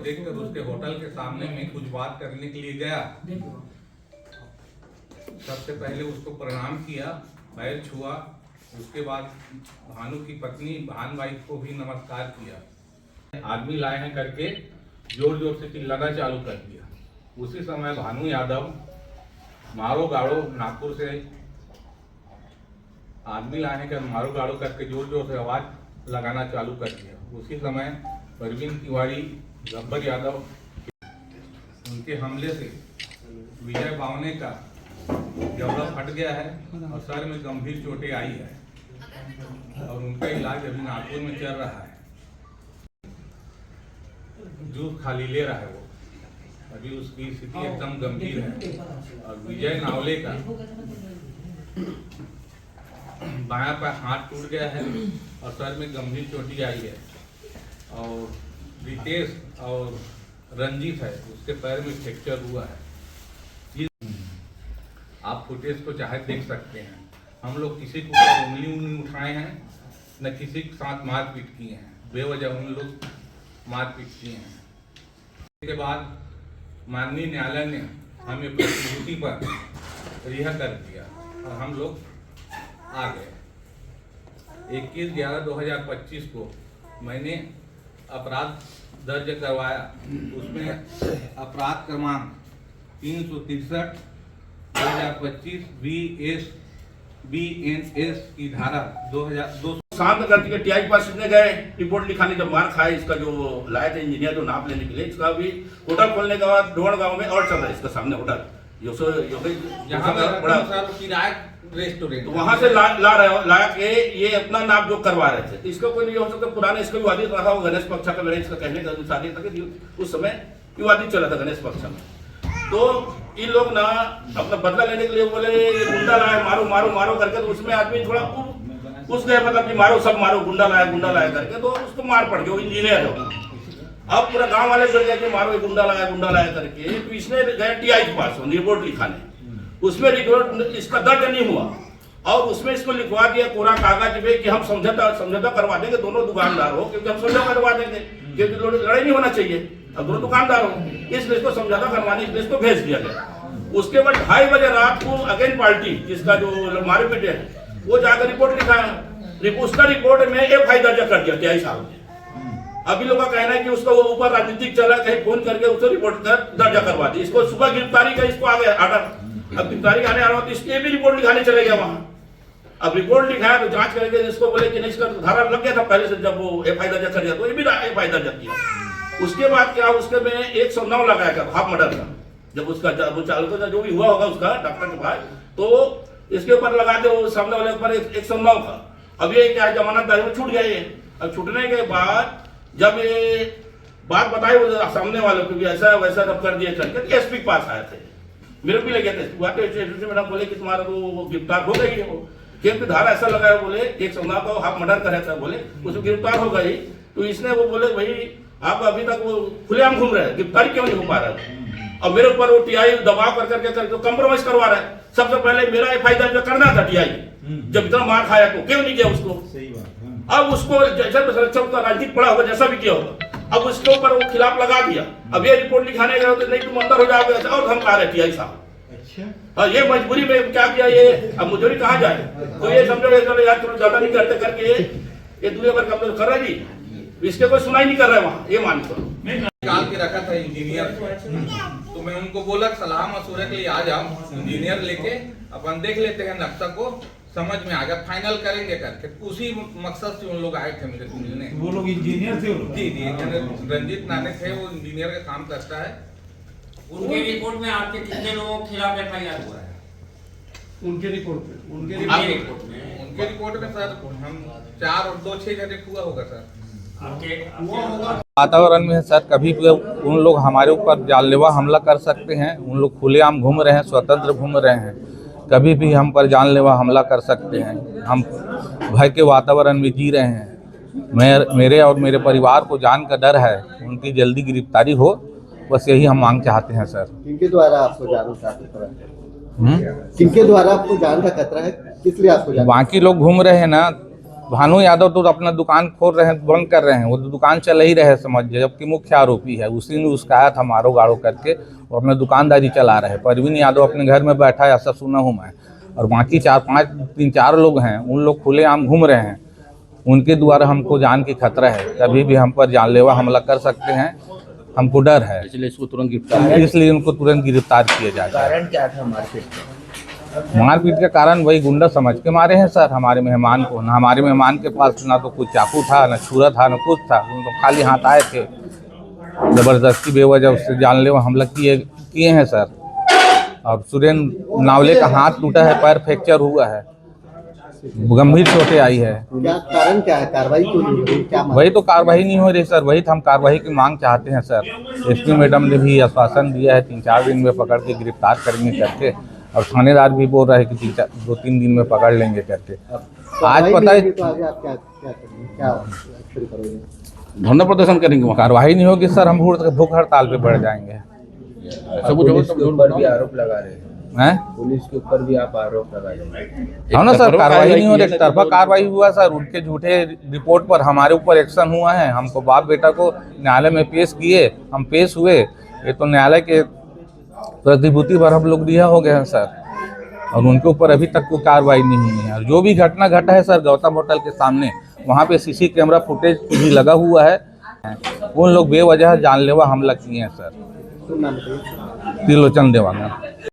देखकर उसके होटल के सामने में कुछ बात करने के लिए गया। सबसे पहले उसको प्रणाम किया, पैर छुआ, उसके बाद भानु की पत्नी भानबाई को भी नमस्कार किया। आदमी लाए हैं करके जोर जोर से चिल्लाना चालू कर दिया। उसी समय भानु यादव मारो गाड़ो नागपुर से आदमी लाए हैं कर मारो गाड़ो करके जोर जोर से आवाज लगाना चालू कर दिया। उसी समय परवीन तिवारी, गब्बर यादव, उनके हमले से विजय बावने का जबड़ा फट गया है और सर में गंभीर चोटें आई है और उनका इलाज अभी नागपुर में चल रहा है। जूस खाली ले रहा है वो, अभी उसकी स्थिति एकदम गंभीर है। और विजय नावले का बायां पैर हाथ टूट गया है और सर में गंभीर चोटी आई है। और रितेश और रंजीत है, उसके पैर में फ्रैक्चर हुआ है। आप फुटेज को चाहे देख सकते हैं। हम लोग किसी को उंगली उठाए हैं, न किसी के साथ मारपीट किए हैं, बेवजह उन लोग मारपीट किए हैं। इसके बाद माननीय न्यायालय ने हमें प्रतिभूति पर रिहा कर दिया और हम लोग आ गए। 21/11/2025 को मैंने अपराध दर्ज करवाया। उसमें अपराध क्रमांक 363 2025 BNS की धारा 2002 शांत करती के टीआई पास इसने गए रिपोर्ट लिखाने, जब मार खाए इसका जो लाए थे इंजीनियर जो नाप लेने के लिए, इसका भी होटल खोलने के बाद ढोड़ गांव में और चल रहा है इसका सामने होटल रेस्टोरेंट, तो वहां से ला के ये अपना नाप जो करवा रहे थे। इसका कोई नहीं हो सकता, पुराना इसका विवादित रहा हो गणेश पक्षा का लड़ाई, इसका कहने का शादी तक उस समय विवादित चला था गणेश पक्षा में। तो इन लोग ना अपना बदला लेने के लिए बोले ये गुंडा लाए, मारो मारो मारो करके, तो उसमें आदमी थोड़ा उस गए, मतलब कि मारो सब मारो, गुंडा लाया करके, तो उसको मार पड़ गया। इंजीनियर है, अब पूरा गांव वाले डर गए कि मारो गुंडा लाया करके। तो इसने गए टीआई के पास रिपोर्ट लिखाने, उसमें रिपोर्ट इसका दर्ज नहीं हुआ और उसमें इसको लिखवा दिया पूरा कागज में कि हम समझौता करवा देंगे दोनों दुकानदार हो, क्योंकि हम समझौता करवा देंगे, क्योंकि लड़ाई नहीं होना चाहिए, अब दोनों दुकानदार हो, इसलिए इसको समझौता करवाने इसलिए इसको भेज दिया गया। उसके बाद 2:30 बजे रात को अगेन पार्टी जिसका जो मारे पीटे है वो जाकर रिपोर्ट लिखाया। उसका रिपोर्ट में FI दर्ज कर दिया टीआई साहब ने। अभी लोग का कहना है कि उसका ऊपर राजनीतिक चला, कहीं फोन करके उसको रिपोर्ट दर्ज करवा दी। इसको सुबह गिरफ्तारी का इसको आ गया ऑर्डर, अब गिरफ्तारी आने आ रहा हो तो इसके भी रिपोर्ट लिखाने चले गया वहां। अब रिपोर्ट लिखाया तो जांच करेंगे, इसको बोले कि नहीं इसका धारा लग गया था पहले से, जब वो FI दर्ज कर दिया तो ये भी FI दर्ज किया। उसके बाद क्या उसके में 109 लगाया गया हाफ मर्डर का, जब उसका चालक जो भी हुआ होगा उसका डॉक्टर के पास, तो इसके ऊपर लगा दे सामने वाले ऊपर 109 का। अब ये क्या जमानतदारी में छूट गया ये। अब छूटने के बाद जब ये बात बताई वो सामने वालों को भी ऐसा वैसा सब कर दिया करके SP के पास आए थे, मेरे भी लगे थे। मैडम बोले कि तुम्हारा तो गिरफ्तार हो गई है, वो क्योंकि धारा ऐसा लगाया, बोले 109 का हाफ मर्डर कर था, बोले उसको गिरफ्तार हो गई। तो इसने वो बोले भाई आप अभी तक वो खुलेआम घूम रहे हैं, गिरफ्तारी क्यों नहीं हो पा रहा है। अब मेरे ऊपर वो टीआई दबाव करके कंप्रोमाइज करवा रहा है। सबसे पहले मेरा FI दर्ज करना था टीआई, जब इतना मार खाया तो क्यों नहीं किया उसको। सही बात। अब उसको जैसा का राजनीतिक पड़ा होगा, जैसा भी किया होगा, अब उसके ऊपर वो खिलाफ लगा दिया। अब ये रिपोर्ट लिखाने गए तो नहीं तुम अंदर हो जाओगे और धमका रहे टीआई साहब। अच्छा, ये मजबूरी में क्या किया ये, अब मजबूरी कहाँ जाए। तो ये समझो यार थोड़ा ज्यादा नहीं करते करके ये दुनिया भर का कर रहा जी, इसके कोई सुनाई नहीं कर रहा है वहाँ, ये मान करो। निकाल के रखा था इंजीनियर, तो मैं उनको बोला सलाह मशूरे के लिए आ जाओ, इंजीनियर लेके अपन देख लेते हैं, नक्शा को समझ में आ गया, फाइनल करेंगे करके। उसी मकसद से उन लोग आए थे मेरे को मिलने। वो लोग इंजीनियर थे? जी रंजीत नाने थे, वो इंजीनियर का काम करता है। उनके रिपोर्ट में आपके कितने लोगों के खिलाफ FIR हुआ है? उनके रिपोर्ट में उनके रिपोर्ट में सर हम 4 और 2 6 जने हुआ होगा सर। वातावरण में सर कभी भी उन लोग हमारे ऊपर जानलेवा हमला कर सकते हैं। उन लोग खुलेआम घूम रहे हैं, स्वतंत्र घूम रहे हैं, कभी भी हम पर जानलेवा हमला कर सकते हैं। हम भय के वातावरण में जी रहे हैं। मेरे और मेरे परिवार को जान का डर है, उनकी जल्दी गिरफ्तारी हो, बस यही हम मांग चाहते हैं सर। किनके द्वारा आपको जान का खतरा है? किनके द्वारा आपको जान का खतरा है, किस लिए आपको जान? बाकी लोग घूम रहे हैं ना, भानु यादव तो अपना दुकान खोल रहे हैं, बंद कर रहे हैं, वो तो दुकान चल ही रहे समझिए, जबकि मुख्य आरोपी है उसी ने उसका आया था मारो गाड़ो करके और अपना दुकानदारी चला रहे हैं। परवीन यादव अपने घर में बैठा है, ऐसा सुना हूँ मैं, और बाकी 3-4 लोग हैं, उन लोग खुलेआम घूम रहे हैं। उनके द्वारा हमको जान की खतरा है, कभी भी हम पर जानलेवा हमला कर सकते हैं, हमको डर है, इसलिए इसको तुरंत गिरफ्तार इसलिए उनको तुरंत गिरफ्तार किया जाए। कारण क्या था मारपीट का? मारपीट के कारण वही गुंडा समझ के मारे हैं सर हमारे मेहमान को। ना हमारे मेहमान के पास ना तो कुछ चाकू था, ना छुरा था, ना कुछ था, उन तो खाली हाथ आए थे, जबरदस्ती बेवजह उससे जानलेवा हमला किए हैं सर। और सुरेंद्र नावले का हाथ टूटा है, पैर फ्रैक्चर हुआ है, गंभीर चोटें आई है। क्या कारण क्या है? कार्रवाई क्यों नहीं हो रही? क्या मामला? वही तो कार्रवाई नहीं हो रही सर, वही तो हम कार्रवाई की मांग चाहते हैं सर। एसपी मैडम ने भी आश्वासन दिया है 3-4 दिन में पकड़ के गिरफ्तार करेंगे करके, और थानेदार भी बोल रहे हैं कि 2-3 दिन में पकड़ लेंगे करके। आज पता है तो आगे आप क्या करेंगे? क्या शुरू करोगे? धरना प्रदर्शन करेंगे वहाँ। कार्रवाई नहीं होगी सर, हम भूख हड़ताल पे बढ़ जाएंगे। पुलिस के ऊपर भी आरोप लगा रहे हैं, हैं? पुलिस के ऊपर भी आप आरोप लगा रहे हैं। हाँ ना सर, कार्रवाई नहीं हो रही, एक तरफा कार्रवाई हुआ सर। उनके झूठे रिपोर्ट पर हमारे ऊपर एक्शन हुआ है, हमको बाप बेटा को न्यायालय में पेश किए, हम पेश हुए, ये तो न्यायालय के प्रतिभूति पर हम लोग रिहा हो गए हैं सर, और उनके ऊपर अभी तक कोई कार्रवाई नहीं हुई है। और जो भी घटना घटा है सर गौतम होटल के सामने, वहाँ पे सीसी कैमरा फुटेज भी लगा हुआ है, उन लोग बेवजह जानलेवा हमला किए हैं सर। तो नाम बताइए। त्रिलोचन देवांगन।